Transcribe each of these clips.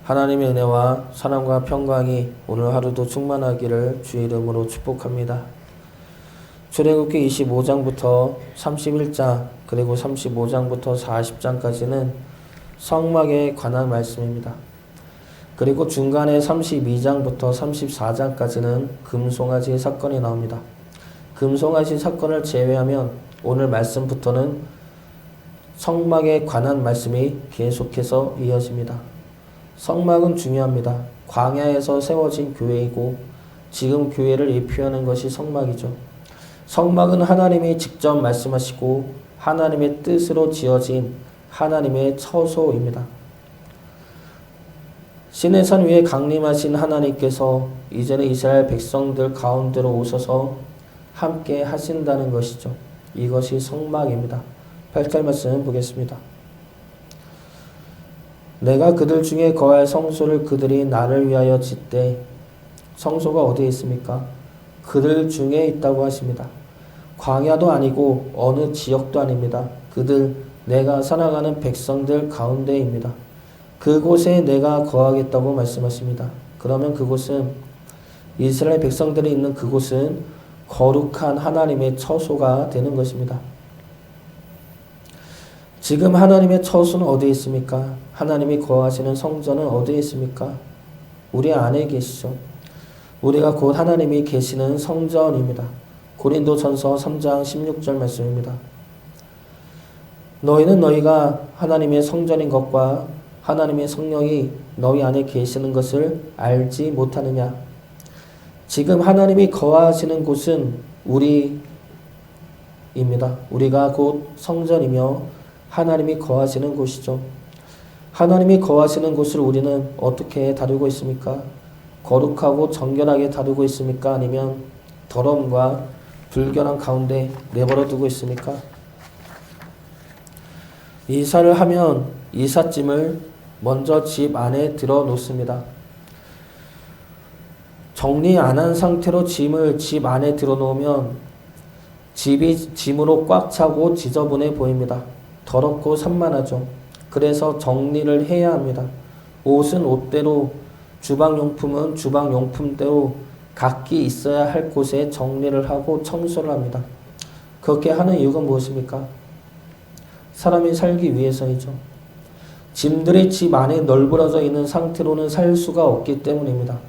하나님의 은혜와 사랑과 평강이 오늘 하루도 충만하기를 주의 이름으로 축복합니다. 출애굽기 25장부터 31장 그리고 35장부터 40장까지는 성막에 관한 말씀입니다. 그리고 중간에 32장부터 34장까지는 금송아지 사건이 나옵니다. 금송아지 사건을 제외하면 오늘 말씀부터는 성막에 관한 말씀이 계속해서 이어집니다. 성막은 중요합니다. 광야에서 세워진 교회이고 지금 교회를 예표하는 것이 성막이죠. 성막은 하나님이 직접 말씀하시고 하나님의 뜻으로 지어진 하나님의 처소입니다. 시내산 위에 강림하신 하나님께서 이제는 이스라엘 백성들 가운데로 오셔서 함께 하신다는 것이죠. 이것이 성막입니다. 8절 말씀 보겠습니다. 내가 그들 중에 거할 성소를 그들이 나를 위하여 짓되, 성소가 어디에 있습니까? 그들 중에 있다고 하십니다. 광야도 아니고 어느 지역도 아닙니다. 그들 내가 살아가는 백성들 가운데입니다. 그곳에 내가 거하겠다고 말씀하십니다. 그러면 그곳은 이스라엘 백성들이 있는 그곳은 거룩한 하나님의 처소가 되는 것입니다. 지금 하나님의 처소는 어디에 있습니까? 하나님이 거하시는 성전은 어디에 있습니까? 우리 안에 계시죠. 우리가 곧 하나님이 계시는 성전입니다. 고린도전서 3장 16절 말씀입니다. 너희는 너희가 하나님의 성전인 것과 하나님의 성령이 너희 안에 계시는 것을 알지 못하느냐? 지금 하나님이 거하시는 곳은 우리입니다. 우리가 곧 성전이며 하나님이 거하시는 곳이죠. 하나님이 거하시는 곳을 우리는 어떻게 다루고 있습니까? 거룩하고 정결하게 다루고 있습니까? 아니면 더러움과 불결한 가운데 내버려 두고 있습니까? 이사를 하면 이삿짐을 먼저 집 안에 들어 놓습니다. 정리 안 한 상태로 짐을 집 안에 들어 놓으면 집이 짐으로 꽉 차고 지저분해 보입니다. 더럽고 산만하죠. 그래서 정리를 해야 합니다. 옷은 옷대로, 주방용품은 주방용품대로 각기 있어야 할 곳에 정리를 하고 청소를 합니다. 그렇게 하는 이유가 무엇입니까? 사람이 살기 위해서이죠. 짐들이 집 안에 널브러져 있는 상태로는 살 수가 없기 때문입니다.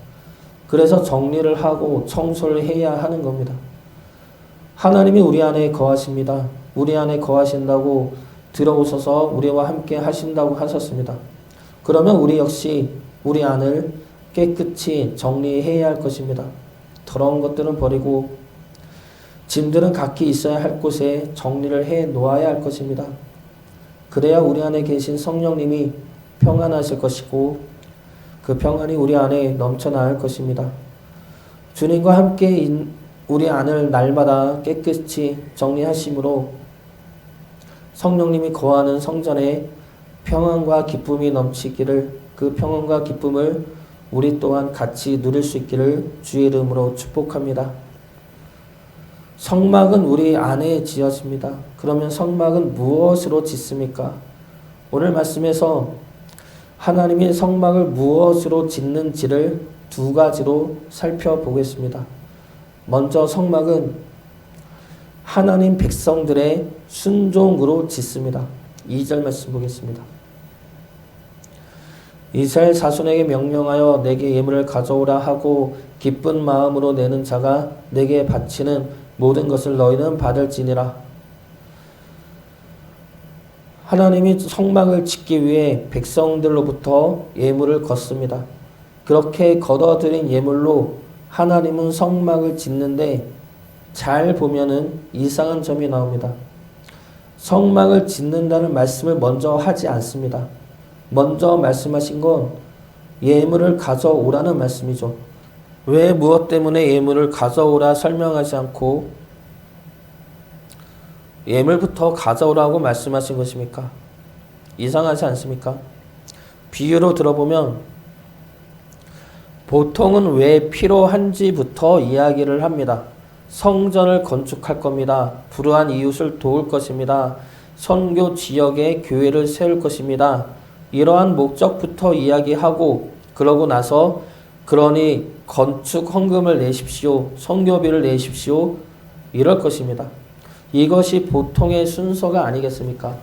그래서 정리를 하고 청소를 해야 하는 겁니다. 하나님이 우리 안에 거하십니다. 우리 안에 거하신다고 들어오셔서 우리와 함께 하신다고 하셨습니다. 그러면 우리 역시 우리 안을 깨끗이 정리해야 할 것입니다. 더러운 것들은 버리고 짐들은 각기 있어야 할 곳에 정리를 해 놓아야 할 것입니다. 그래야 우리 안에 계신 성령님이 평안하실 것이고 그 평안이 우리 안에 넘쳐나올 것입니다. 주님과 함께 우리 안을 날마다 깨끗이 정리하심으로 성령님이 거하는 성전에 평안과 기쁨이 넘치기를, 그 평안과 기쁨을 우리 또한 같이 누릴 수 있기를 주의 이름으로 축복합니다. 성막은 우리 안에 지어집니다. 그러면 성막은 무엇으로 짓습니까? 오늘 말씀에서 하나님이 성막을 무엇으로 짓는지를 두 가지로 살펴보겠습니다. 먼저 성막은 하나님 백성들의 순종으로 짓습니다. 2절 말씀 보겠습니다. 이스라엘 자손에게 명령하여 내게 예물을 가져오라 하고 기쁜 마음으로 내는 자가 내게 바치는 모든 것을 너희는 받을지니라. 하나님이 성막을 짓기 위해 백성들로부터 예물을 걷습니다. 그렇게 걷어들인 예물로 하나님은 성막을 짓는데 잘 보면은 이상한 점이 나옵니다. 성막을 짓는다는 말씀을 먼저 하지 않습니다. 먼저 말씀하신 건 예물을 가져오라는 말씀이죠. 왜 무엇 때문에 예물을 가져오라 설명하지 않고 예물부터 가져오라고 말씀하신 것입니까? 이상하지 않습니까? 비유로 들어보면 보통은 왜 필요한지부터 이야기를 합니다. 성전을 건축할 겁니다. 불우한 이웃을 도울 것입니다. 선교 지역에 교회를 세울 것입니다. 이러한 목적부터 이야기하고 그러고 나서 그러니 건축 헌금을 내십시오. 선교비를 내십시오. 이럴 것입니다. 이것이 보통의 순서가 아니겠습니까?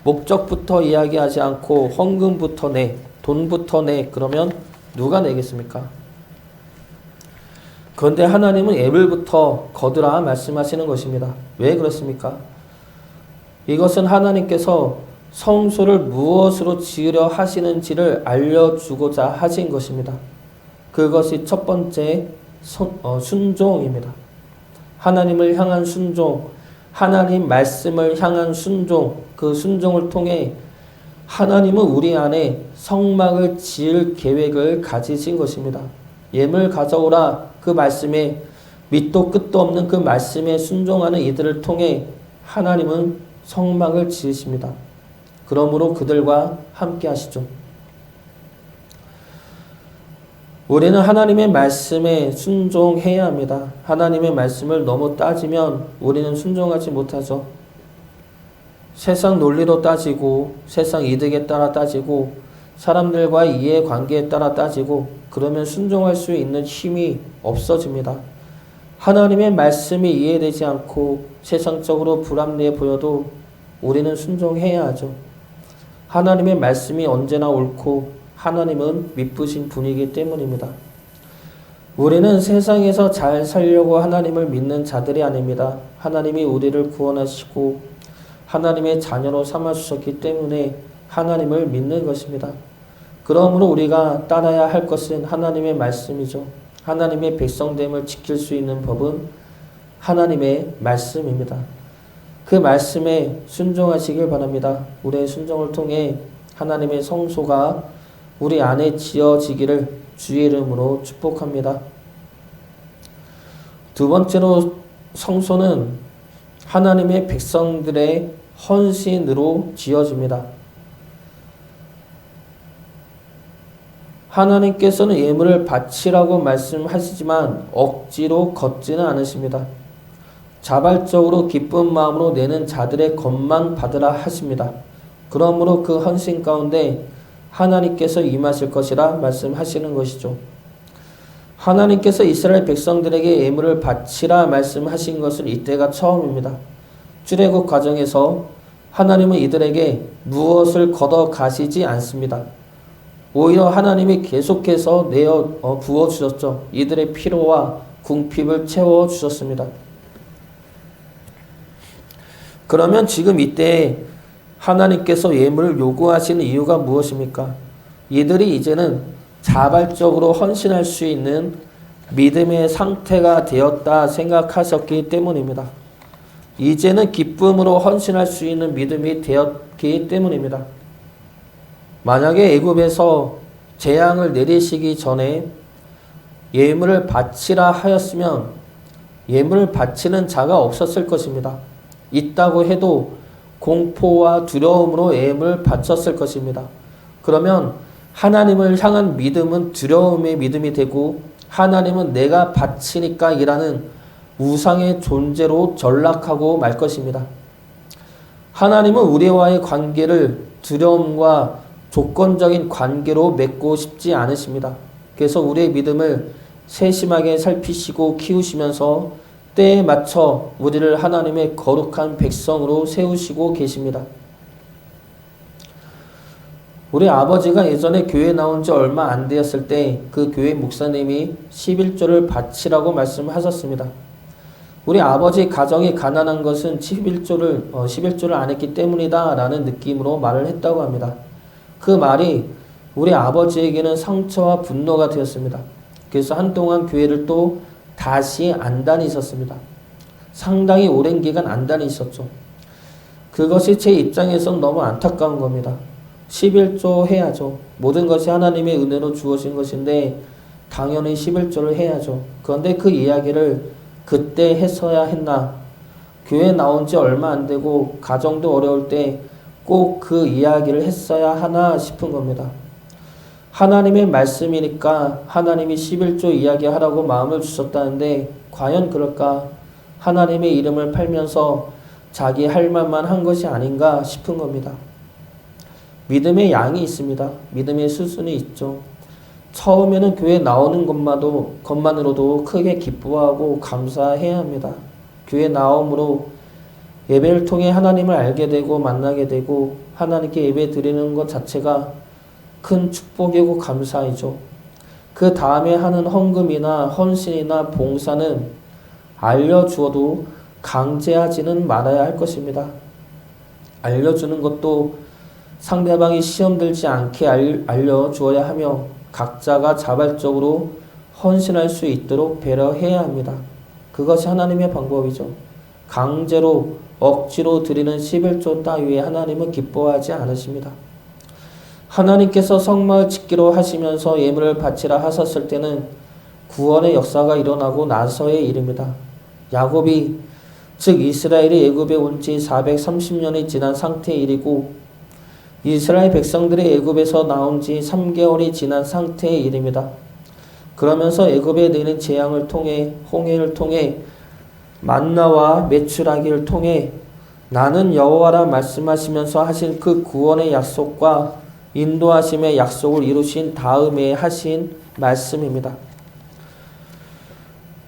목적부터 이야기하지 않고 헌금부터 내, 돈부터 내, 그러면 누가 내겠습니까? 그런데 하나님은 예물부터 거두라 말씀하시는 것입니다. 왜 그렇습니까? 이것은 하나님께서 성소를 무엇으로 지으려 하시는지를 알려주고자 하신 것입니다. 그것이 첫 번째 순종입니다. 하나님을 향한 순종, 하나님 말씀을 향한 순종, 그 순종을 통해 하나님은 우리 안에 성막을 지을 계획을 가지신 것입니다. 예물 가져오라 그 말씀에 밑도 끝도 없는 그 말씀에 순종하는 이들을 통해 하나님은 성막을 지으십니다. 그러므로 그들과 함께 하시죠. 우리는 하나님의 말씀에 순종해야 합니다. 하나님의 말씀을 너무 따지면 우리는 순종하지 못하죠. 세상 논리로 따지고 세상 이득에 따라 따지고 사람들과의 이해관계에 따라 따지고 그러면 순종할 수 있는 힘이 없어집니다. 하나님의 말씀이 이해되지 않고 세상적으로 불합리해 보여도 우리는 순종해야 하죠. 하나님의 말씀이 언제나 옳고 하나님은 미쁘신 분이기 때문입니다. 우리는 세상에서 잘 살려고 하나님을 믿는 자들이 아닙니다. 하나님이 우리를 구원하시고 하나님의 자녀로 삼아주셨기 때문에 하나님을 믿는 것입니다. 그러므로 우리가 따라야 할 것은 하나님의 말씀이죠. 하나님의 백성됨을 지킬 수 있는 법은 하나님의 말씀입니다. 그 말씀에 순종하시길 바랍니다. 우리의 순종을 통해 하나님의 성소가 우리 안에 지어지기를 주의 이름으로 축복합니다. 두 번째로 성소는 하나님의 백성들의 헌신으로 지어집니다. 하나님께서는 예물을 바치라고 말씀하시지만 억지로 걷지는 않으십니다. 자발적으로 기쁜 마음으로 내는 자들의 것만 받으라 하십니다. 그러므로 그 헌신 가운데 하나님께서 임하실 것이라 말씀하시는 것이죠. 하나님께서 이스라엘 백성들에게 예물을 바치라 말씀하신 것은 이때가 처음입니다. 출애굽 과정에서 하나님은 이들에게 무엇을 걷어 가시지 않습니다. 오히려 하나님이 계속해서 내어 부어주셨죠. 이들의 피로와 궁핍을 채워주셨습니다. 그러면 지금 이때 하나님께서 예물을 요구하시는 이유가 무엇입니까? 이들이 이제는 자발적으로 헌신할 수 있는 믿음의 상태가 되었다 생각하셨기 때문입니다. 이제는 기쁨으로 헌신할 수 있는 믿음이 되었기 때문입니다. 만약에 애굽에서 재앙을 내리시기 전에 예물을 바치라 하였으면 예물을 바치는 자가 없었을 것입니다. 있다고 해도 공포와 두려움으로 예물을 바쳤을 것입니다. 그러면 하나님을 향한 믿음은 두려움의 믿음이 되고 하나님은 내가 바치니까 이라는 우상의 존재로 전락하고 말 것입니다. 하나님은 우리와의 관계를 두려움과 조건적인 관계로 맺고 싶지 않으십니다. 그래서 우리의 믿음을 세심하게 살피시고 키우시면서 때에 맞춰 우리를 하나님의 거룩한 백성으로 세우시고 계십니다. 우리 아버지가 예전에 교회 나온 지 얼마 안 되었을 때 그 교회 목사님이 11조를 바치라고 말씀하셨습니다. 우리 아버지 가정이 가난한 것은 11조를 안 했기 때문이다 라는 느낌으로 말을 했다고 합니다. 그 말이 우리 아버지에게는 상처와 분노가 되었습니다. 그래서 한동안 교회를 또 다시 안 다니셨습니다. 상당히 오랜 기간 안 다니셨죠. 그것이 제 입장에선 너무 안타까운 겁니다. 11조 해야죠. 모든 것이 하나님의 은혜로 주어진 것인데 당연히 11조를 해야죠. 그런데 그 이야기를 그때 했어야 했나? 교회 나온 지 얼마 안 되고 가정도 어려울 때 꼭 그 이야기를 했어야 하나 싶은 겁니다. 하나님의 말씀이니까 하나님이 11조 이야기하라고 마음을 주셨다는데 과연 그럴까? 하나님의 이름을 팔면서 자기 할 말만 한 것이 아닌가 싶은 겁니다. 믿음의 양이 있습니다. 믿음의 수준이 있죠. 처음에는 교회 나오는 것만으로도 크게 기뻐하고 감사해야 합니다. 교회 나옴으로 예배를 통해 하나님을 알게 되고 만나게 되고 하나님께 예배 드리는 것 자체가 큰 축복이고 감사이죠. 그 다음에 하는 헌금이나 헌신이나 봉사는 알려주어도 강제하지는 말아야 할 것입니다. 알려주는 것도 상대방이 시험 들지 않게 알려주어야 하며 각자가 자발적으로 헌신할 수 있도록 배려해야 합니다. 그것이 하나님의 방법이죠. 강제로 억지로 드리는 11조 따위에 하나님은 기뻐하지 않으십니다. 하나님께서 성막을 짓기로 하시면서 예물을 바치라 하셨을 때는 구원의 역사가 일어나고 나서의 일입니다. 야곱이 즉 이스라엘이 애굽에 온 지 430년이 지난 상태의 일이고 이스라엘 백성들이 애굽에서 나온 지 3개월이 지난 상태의 일입니다. 그러면서 애굽에 내린 재앙을 통해 홍해를 통해 만나와 메추라기를 통해 나는 여호와라 말씀하시면서 하신 그 구원의 약속과 인도하심의 약속을 이루신 다음에 하신 말씀입니다.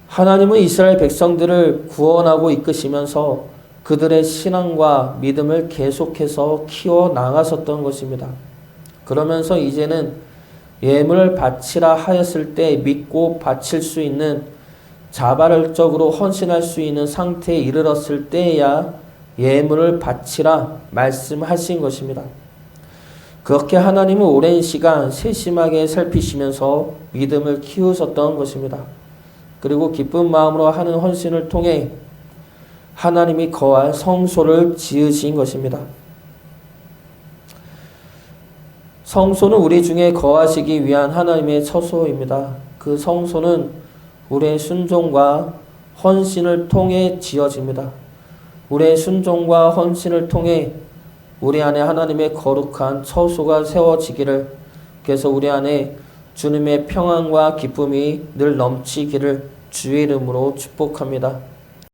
하나님은 이스라엘 백성들을 구원하고 이끄시면서 그들의 신앙과 믿음을 계속해서 키워 나가셨던 것입니다. 그러면서 이제는 예물을 바치라 하였을 때 믿고 바칠 수 있는 자발적으로 헌신할 수 있는 상태에 이르렀을 때에야 예물을 바치라 말씀하신 것입니다. 그렇게 하나님은 오랜 시간 세심하게 살피시면서 믿음을 키우셨던 것입니다. 그리고 기쁜 마음으로 하는 헌신을 통해 하나님이 거할 성소를 지으신 것입니다. 성소는 우리 중에 거하시기 위한 하나님의 처소입니다. 그 성소는 우리의 순종과 헌신을 통해 지어집니다. 우리의 순종과 헌신을 통해 우리 안에 하나님의 거룩한 처소가 세워지기를, 그래서 우리 안에 주님의 평안과 기쁨이 늘 넘치기를 주의 이름으로 축복합니다.